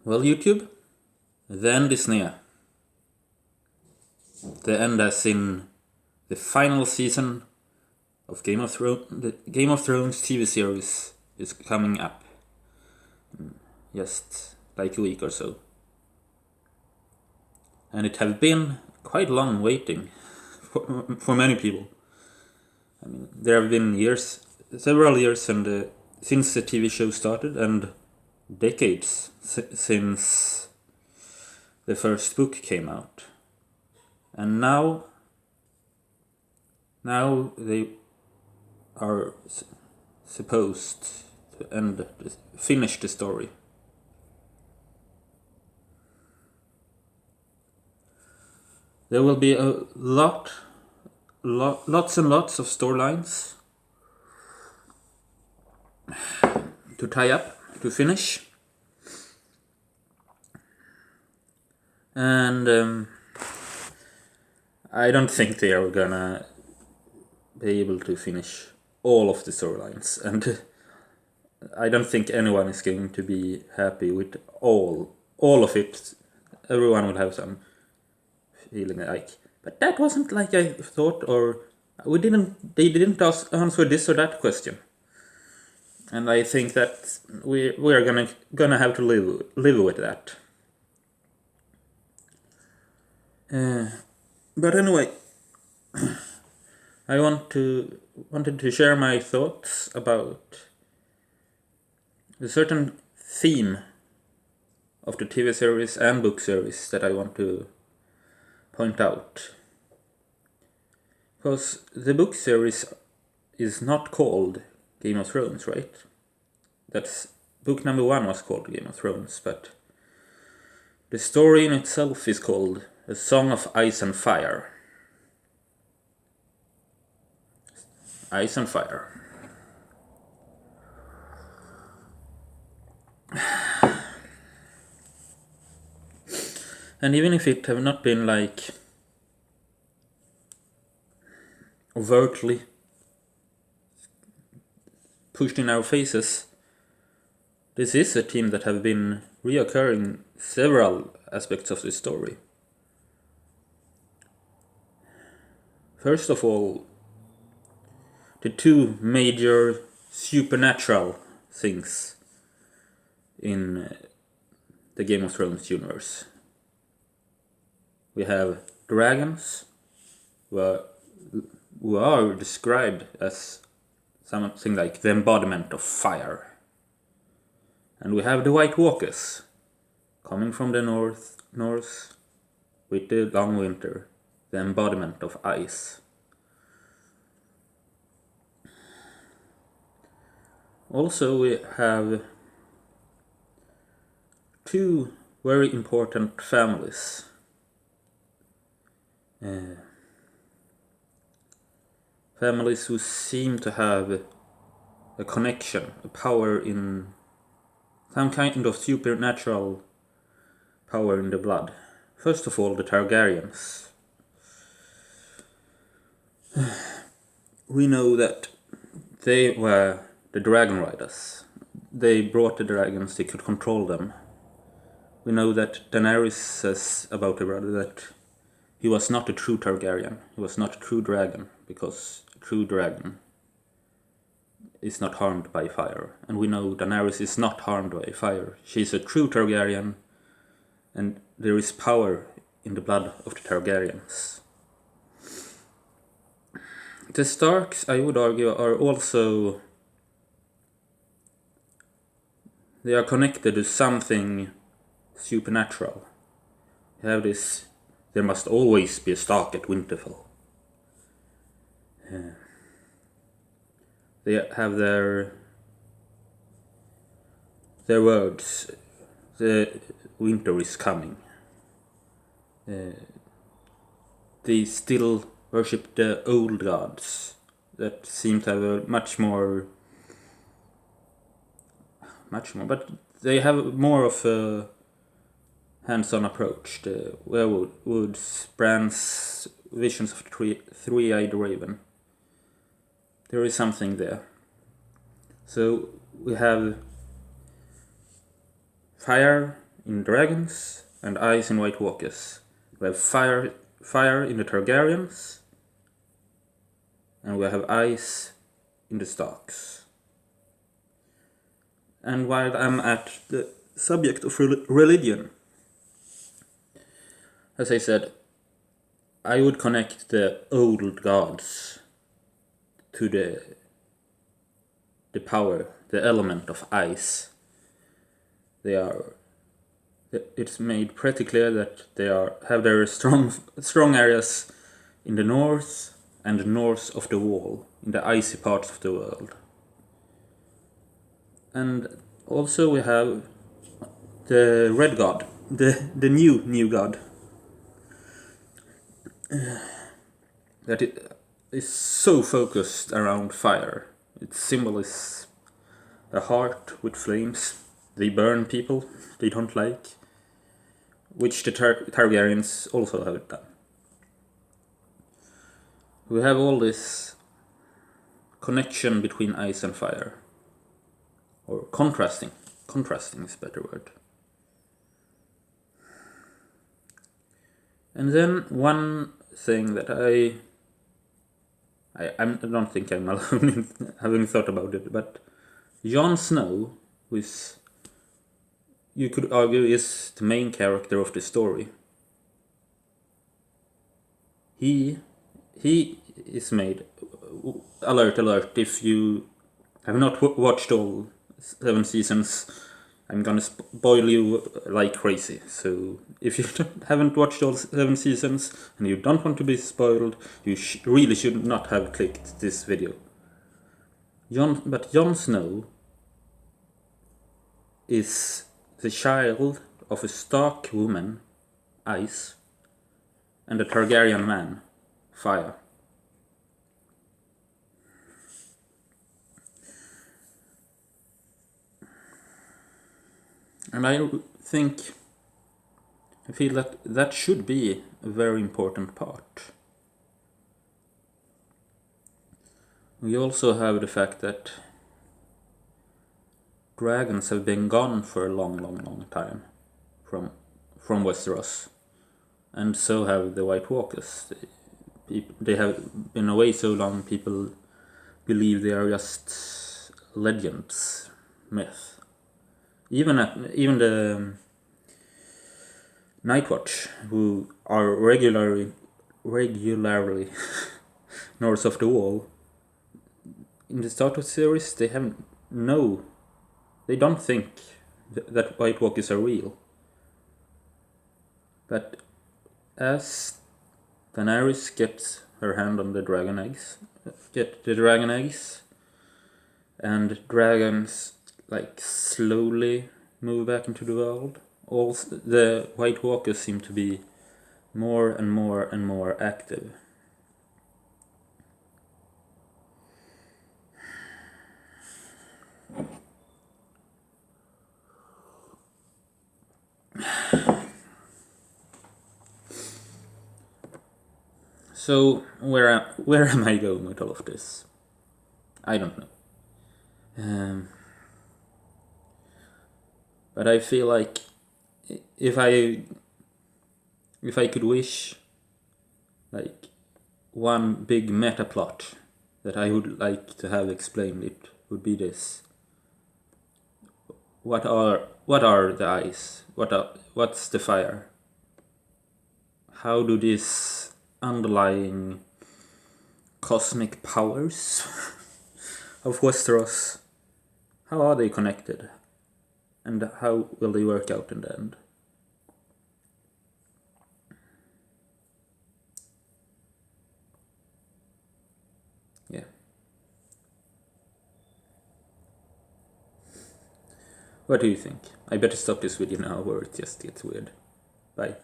Well, YouTube, the end is near. The end as in the final season of Game of Thrones. The Game of Thrones TV series is coming up. Just like a week or so. And it have been quite long waiting for many people. I mean, there have been several years since the TV show started, and decades since the first book came out. And now they are supposed to finish the story. There will be lots and lots of storylines to tie up, to finish. And I don't think they are gonna be able to finish all of the storylines, and I don't think anyone is going to be happy with all of it. Everyone will have some feeling like, but that wasn't like I thought, or they didn't answer this or that question. And I think that we are gonna have to live with that. But anyway, I wanted to share my thoughts about a certain theme of the TV series and book series that I want to point out. Because the book series is not called Game of Thrones, right? That's book number 1 was called Game of Thrones, but the story in itself is called A Song of Ice and Fire. Ice and Fire. And even if it have not been like overtly pushed in our faces, this is a theme that have been reoccurring several aspects of the story. First of all, the two major supernatural things in the Game of Thrones universe. We have dragons, who are described as something like the embodiment of fire. And we have the White Walkers, coming from the north with the long winter, the embodiment of ice. Also, we have two very important families. Families who seem to have a connection, a power in some kind of supernatural power in the blood. First of all, the Targaryens. We know that they were the dragon riders. They brought the dragons, they could control them. We know that Daenerys says about her brother that he was not a true Targaryen, he was not a true dragon, because a true dragon is not harmed by fire. And we know Daenerys is not harmed by fire. She's a true Targaryen, and there is power in the blood of the Targaryens. The Starks, I would argue, are also... they are connected to something supernatural. You have this, there must always be a Stark at Winterfell. They have their words, the winter is coming. They still worship the old gods that seem to have a much more, but they have more of a hands-on approach. The werewolves, Bran's visions of the three-eyed raven. There is something there. So we have fire in dragons and ice in White Walkers. We have fire in the Targaryens, and we have ice in the Starks. And while I'm at the subject of religion, as I said, I would connect the old gods to the power, the element of ice. It's made pretty clear that they have their strong areas in the north and north of the wall, in the icy parts of the world. And also we have the red god, the new god, that it is so focused around fire. Its symbol is a heart with flames. They burn people they don't like, which the Targaryens also have done. We have all this connection between ice and fire, or contrasting is a better word. And then one thing that I don't think I'm alone in having thought about it, but Jon Snow, who is, you could argue, is the main character of the story. He is made, alert, if you have not watched all 7 seasons, I'm gonna spoil you like crazy. So if you haven't watched all 7 seasons and you don't want to be spoiled, you really should not have clicked this video. But Jon Snow is the child of a Stark woman, ice, and a Targaryen man, fire. And I feel that should be a very important part. We also have the fact that dragons have been gone for a long time from Westeros, and so have the White Walkers. They have been away so long, people believe they are just legends, myth. Even the Nightwatch, who are regularly north of the wall, in the start of the series, they don't think that White Walkers are real. But as Daenerys gets her hand on the dragon eggs, and dragons like slowly move back into the world, also the White Walkers seem to be more and more active. So where am I going with all of this? I don't know. But I feel like if I could wish like one big meta plot that I would like to have explained, it would be this. What are the ice? What's the fire? How do these underlying cosmic powers of Westeros, how are they connected? And how will they work out in the end? Yeah. What do you think? I better stop this video now or it just gets weird. Bye.